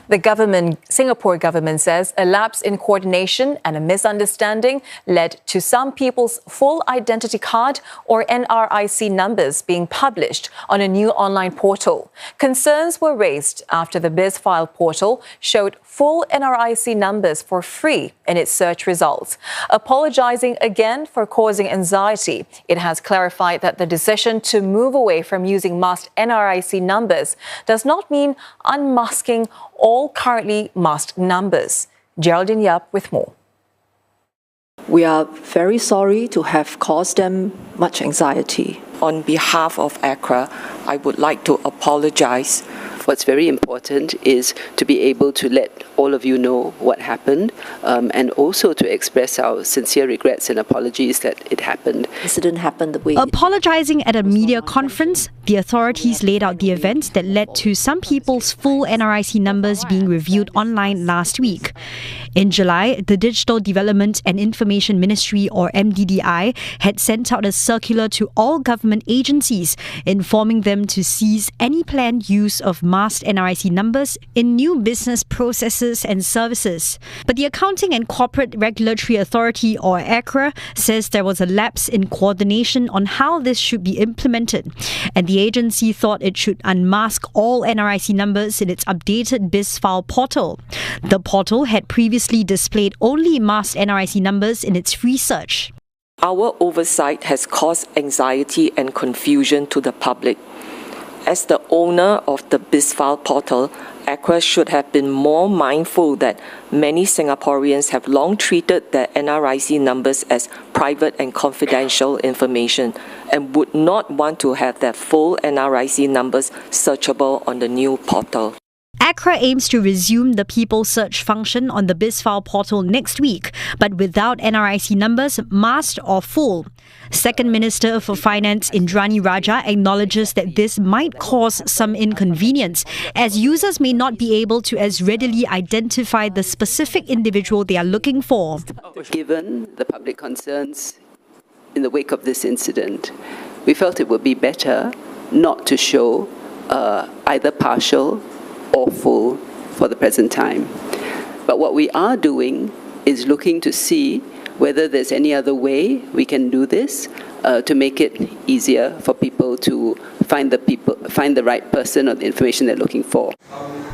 The Singapore government says a lapse in coordination and a misunderstanding led to some people's full identity card or NRIC numbers being published on a new online portal. Concerns were raised after the Bizfile portal showed full NRIC numbers for free in its search results. Apologising again for causing anxiety, it has clarified that the decision to move away from using masked NRIC numbers does not mean unmasking all currently masked numbers. Jeraldine Yap with more. We are very sorry to have caused them much anxiety. On behalf of ACRA, I would like to apologise. What's very important is to be able to let all of you know what happened and also to express our sincere regrets and apologies that it happened. Incident happened the way Apologising at a media conference, the authorities laid out the events that led to some people's full NRIC numbers being reviewed online last week. In July, the Digital Development and Information Ministry, or MDDI, had sent out a circular to all government agencies informing them to cease any planned use of masked NRIC numbers in new business processes and services. But the Accounting and Corporate Regulatory Authority, or ACRA, says there was a lapse in coordination on how this should be implemented, and the agency thought it should unmask all NRIC numbers in its updated Bizfile portal. The portal had previously displayed only masked NRIC numbers in its research. Our oversight has caused anxiety and confusion to the public. As the owner of the Bizfile portal, ACRA should have been more mindful that many Singaporeans have long treated their NRIC numbers as private and confidential information and would not want to have their full NRIC numbers searchable on the new portal. ACRA aims to resume the people search function on the Bizfile portal next week, but without NRIC numbers masked or full. Second Minister for Finance Indranee Rajah acknowledges that this might cause some inconvenience, as users may not be able to as readily identify the specific individual they are looking for. Given the public concerns in the wake of this incident, we felt it would be better not to show either partial or full for the present time. But what we are doing is looking to see whether there's any other way we can do this to make it easier for people to find the right person or the information they're looking for.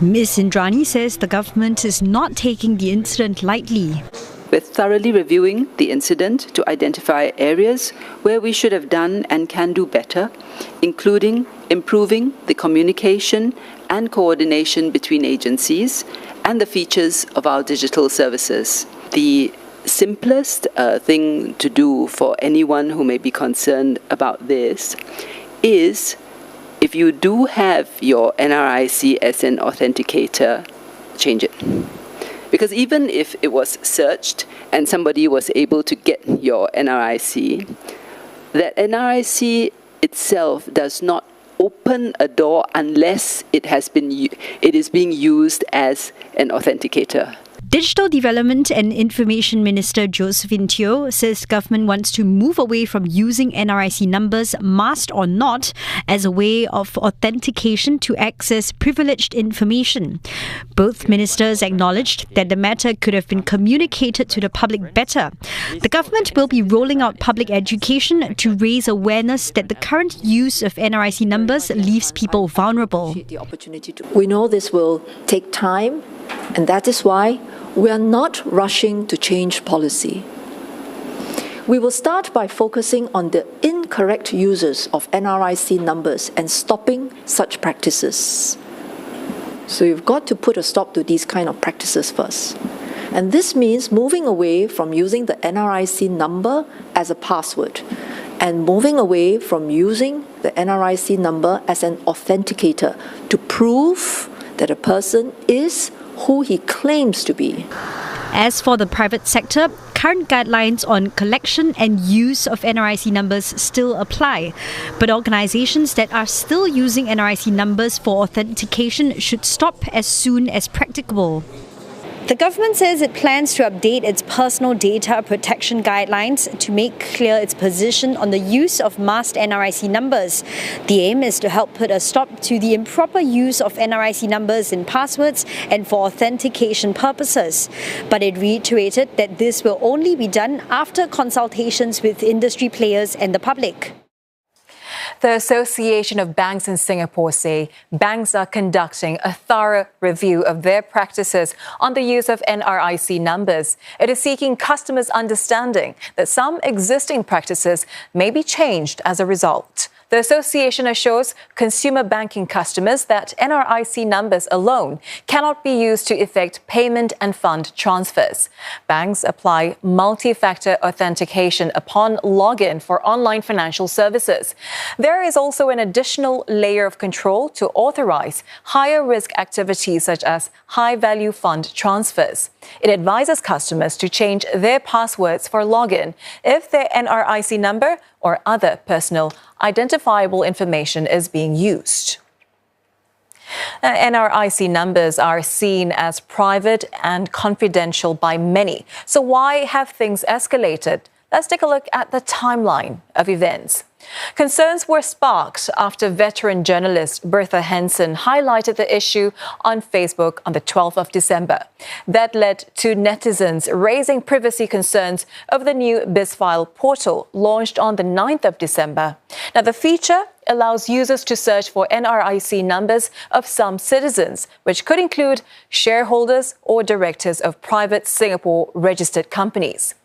Ms. Indranee says the government is not taking the incident lightly. We're thoroughly reviewing the incident to identify areas where we should have done and can do better, including improving the communication and coordination between agencies and the features of our digital services. The simplest thing to do for anyone who may be concerned about this is, if you do have your NRIC as an authenticator, change it. Because even if it was searched and somebody was able to get your NRIC, that NRIC itself does not open a door unless it is being used as an authenticator. Digital Development and Information Minister Josephine Teo says government wants to move away from using NRIC numbers, masked or not, as a way of authentication to access privileged information. Both ministers acknowledged that the matter could have been communicated to the public better. The government will be rolling out public education to raise awareness that the current use of NRIC numbers leaves people vulnerable. We know this will take time, and that is why we are not rushing to change policy. We will start by focusing on the incorrect uses of NRIC numbers and stopping such practices. So you've got to put a stop to these kind of practices first. And this means moving away from using the NRIC number as a password and moving away from using the NRIC number as an authenticator to prove that a person is who he claims to be. As for the private sector, current guidelines on collection and use of NRIC numbers still apply, but organisations that are still using NRIC numbers for authentication should stop as soon as practicable. The government says it plans to update its personal data protection guidelines to make clear its position on the use of masked NRIC numbers. The aim is to help put a stop to the improper use of NRIC numbers in passwords and for authentication purposes. But it reiterated that this will only be done after consultations with industry players and the public. The Association of Banks in Singapore say banks are conducting a thorough review of their practices on the use of NRIC numbers. It is seeking customers' understanding that some existing practices may be changed as a result. The association assures consumer banking customers that NRIC numbers alone cannot be used to effect payment and fund transfers. Banks apply multi-factor authentication upon login for online financial services. There is also an additional layer of control to authorize higher risk activities such as high-value fund transfers. It advises customers to change their passwords for login if their NRIC number or other personal identifiable information is being used. NRIC numbers are seen as private and confidential by many. So why have things escalated? Let's take a look at the timeline of events. Concerns were sparked after veteran journalist Bertha Henson highlighted the issue on Facebook on the 12th of December. That led to netizens raising privacy concerns over the new Bizfile portal launched on the 9th of December. Now, the feature allows users to search for NRIC numbers of some citizens, which could include shareholders or directors of private Singapore registered companies.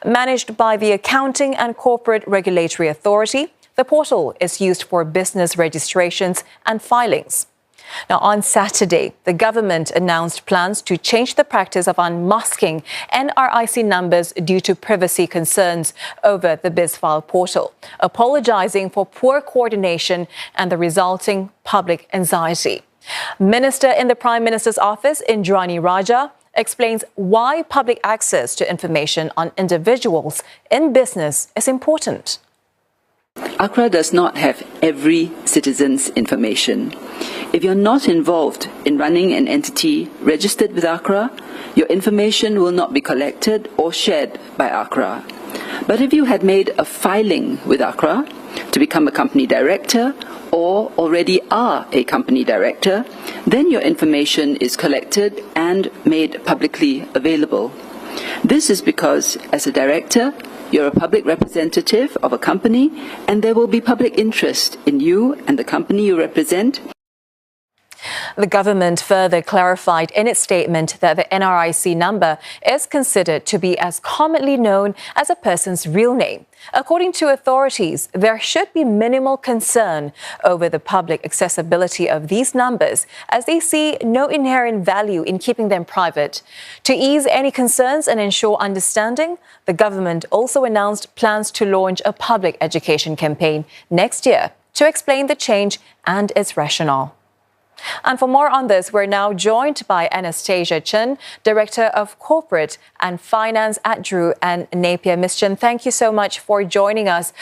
Managed by the Accounting and Corporate Regulatory Authority, the portal is used for business registrations and filings. Now, on Saturday, the government announced plans to change the practice of unmasking NRIC numbers due to privacy concerns over the Bizfile portal, apologizing for poor coordination and the resulting public anxiety. Minister in the Prime Minister's office, Indrani Raja, explains why public access to information on individuals in business is important. ACRA does not have every citizen's information. If you're not involved in running an entity registered with ACRA, your information will not be collected or shared by ACRA. But if you had made a filing with ACRA to become a company director or already are a company director, then your information is collected and made publicly available. This is because, as a director, you're a public representative of a company, and there will be public interest in you and the company you represent. The government further clarified in its statement that the NRIC number is considered to be as commonly known as a person's real name. According to authorities, there should be minimal concern over the public accessibility of these numbers, as they see no inherent value in keeping them private. To ease any concerns and ensure understanding, the government also announced plans to launch a public education campaign next year to explain the change and its rationale. And for more on this, we're now joined by Anastasia Chen, Director of Corporate and Finance at Drew and Napier. Ms. Chen, thank you so much for joining us.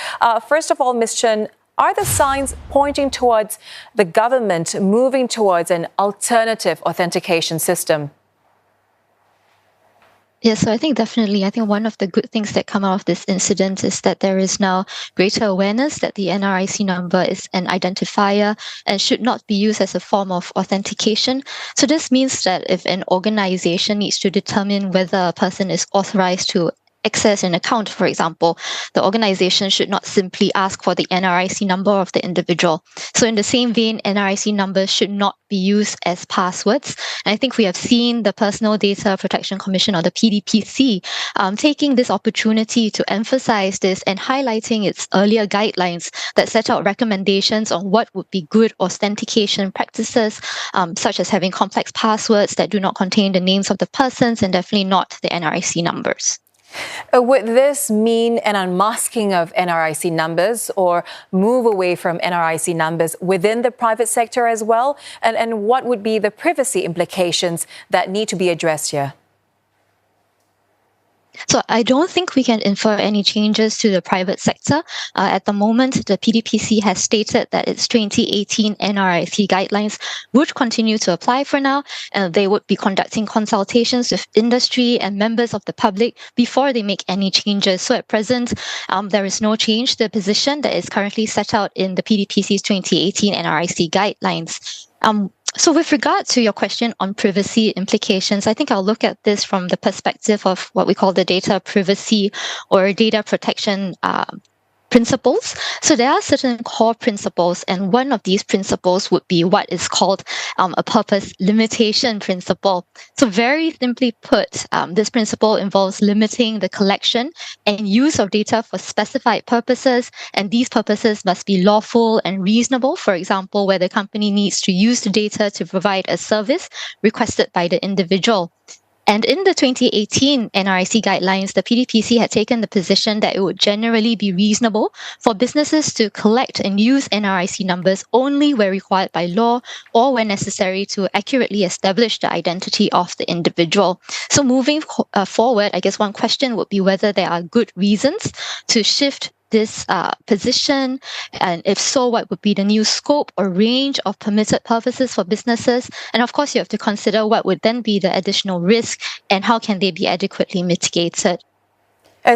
First of all, Ms. Chen, are the signs pointing towards the government moving towards an alternative authentication system? Yes, so I think one of the good things that come out of this incident is that there is now greater awareness that the NRIC number is an identifier and should not be used as a form of authentication. So this means that if an organization needs to determine whether a person is authorized to access an account, for example, the organization should not simply ask for the NRIC number of the individual. So in the same vein, NRIC numbers should not be used as passwords. And I think we have seen the Personal Data Protection Commission, or the PDPC, taking this opportunity to emphasize this and highlighting its earlier guidelines that set out recommendations on what would be good authentication practices, such as having complex passwords that do not contain the names of the persons and definitely not the NRIC numbers. Would this mean an unmasking of NRIC numbers or move away from NRIC numbers within the private sector as well? And what would be the privacy implications that need to be addressed here? So I don't think we can infer any changes to the private sector. At the moment, the PDPC has stated that its 2018 NRIC guidelines would continue to apply for now, and they would be conducting consultations with industry and members of the public before they make any changes. So at present, there is no change to the position that is currently set out in the PDPC's 2018 NRIC guidelines. So with regard to your question on privacy implications, I think I'll look at this from the perspective of what we call the data privacy or data protection principles. So there are certain core principles, and one of these principles would be what is called a purpose limitation principle. So very simply put, this principle involves limiting the collection and use of data for specified purposes, and these purposes must be lawful and reasonable. For example, where the company needs to use the data to provide a service requested by the individual. And in the 2018 NRIC guidelines, the PDPC had taken the position that it would generally be reasonable for businesses to collect and use NRIC numbers only where required by law or when necessary to accurately establish the identity of the individual. So moving forward, I guess one question would be whether there are good reasons to shift this position, and if so, what would be the new scope or range of permitted purposes for businesses? And of course, you have to consider what would then be the additional risk and how can they be adequately mitigated.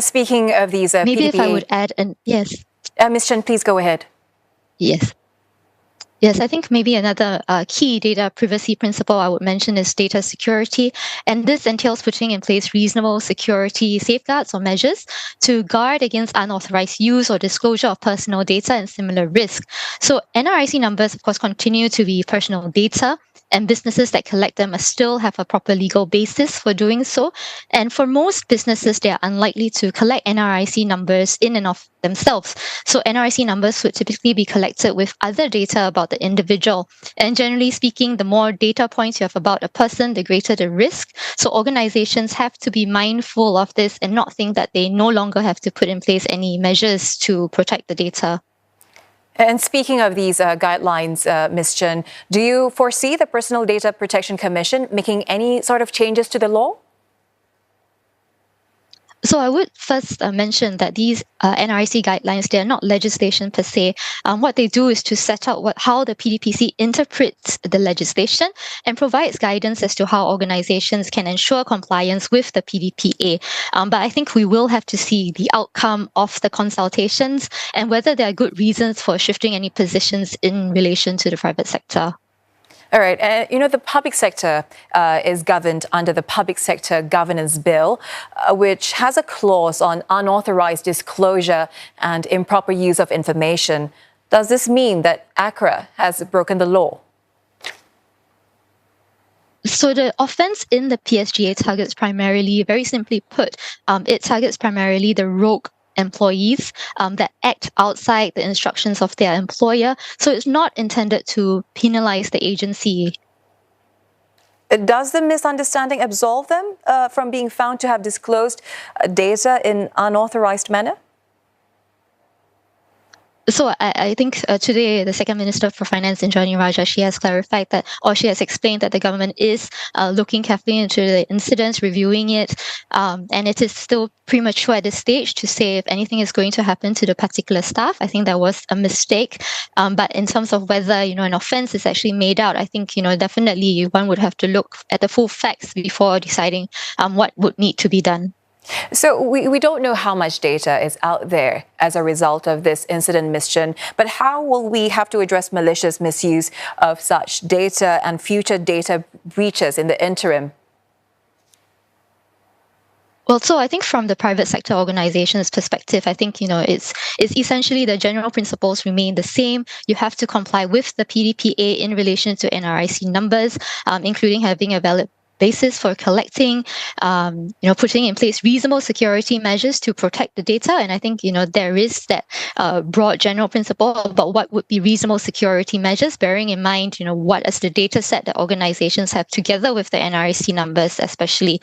Speaking of these maybe PDPA, if I would add, yes. Ms. Chen, please go ahead. Yes, I think maybe another key data privacy principle I would mention is data security. And this entails putting in place reasonable security safeguards or measures to guard against unauthorized use or disclosure of personal data and similar risk. So NRIC numbers, of course, continue to be personal data, and businesses that collect them must still have a proper legal basis for doing so. And for most businesses, they are unlikely to collect NRIC numbers in and of themselves. So NRIC numbers would typically be collected with other data about the individual. And generally speaking, the more data points you have about a person, the greater the risk. So organizations have to be mindful of this and not think that they no longer have to put in place any measures to protect the data. And speaking of these guidelines, Ms. Chen, do you foresee the Personal Data Protection Commission making any sort of changes to the law? So I would first mention that these NRIC guidelines, they are not legislation per se. What they do is to set out how the PDPC interprets the legislation and provides guidance as to how organizations can ensure compliance with the PDPA. But I think we will have to see the outcome of the consultations and whether there are good reasons for shifting any positions in relation to the private sector. All right. The public sector is governed under the Public Sector Governance Bill, which has a clause on unauthorized disclosure and improper use of information. Does this mean that ACRA has broken the law? So the offence in the PSGA targets primarily, very simply put, it targets primarily the rogue employees that act outside the instructions of their employer. So it's not intended to penalize the agency. Does the misunderstanding absolve them from being found to have disclosed data in unauthorized manner? So I think today the Second Minister for Finance, Jeraldine Yap, she has clarified that, or she has explained that the government is looking carefully into the incidents, reviewing it, and it is still premature at this stage to say if anything is going to happen to the particular staff. I think that was a mistake. But in terms of whether an offence is actually made out, I think definitely one would have to look at the full facts before deciding what would need to be done. So we don't know how much data is out there as a result of this incident, Ms. Chen, but how will we have to address malicious misuse of such data and future data breaches in the interim? Well, so I think from the private sector organization's perspective, I think, it's essentially the general principles remain the same. You have to comply with the PDPA in relation to NRIC numbers, including having a valid basis for collecting, putting in place reasonable security measures to protect the data. And I think, there is that broad general principle about what would be reasonable security measures, bearing in mind, what is the data set that organizations have together with the NRIC numbers, especially.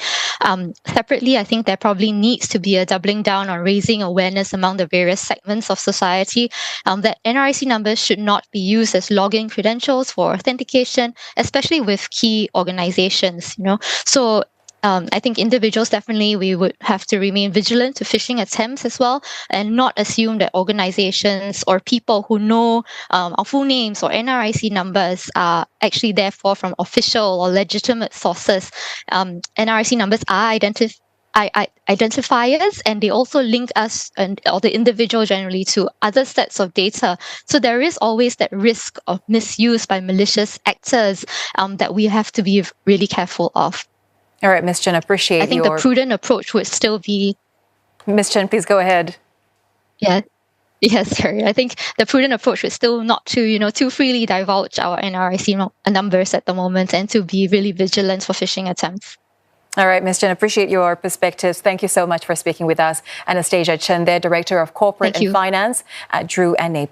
Separately, I think there probably needs to be a doubling down on raising awareness among the various segments of society that NRIC numbers should not be used as login credentials for authentication, especially with key organizations. So I think individuals, definitely, we would have to remain vigilant to phishing attempts as well, and not assume that organizations or people who know our full names or NRIC numbers are actually therefore from official or legitimate sources. NRIC numbers are identifiers, and they also link us or the individual generally to other sets of data. So there is always that risk of misuse by malicious actors that we have to be really careful of. All right, Ms. Chen, I think the prudent approach would still be... Ms. Chen, please go ahead. Yeah. Yes, sorry. I think the prudent approach would still not to, too freely divulge our NRIC numbers at the moment, and to be really vigilant for phishing attempts. All right, Ms. Chen, appreciate your perspectives. Thank you so much for speaking with us. Anastasia Chen, there, Director of Corporate and Finance at Drew NAP.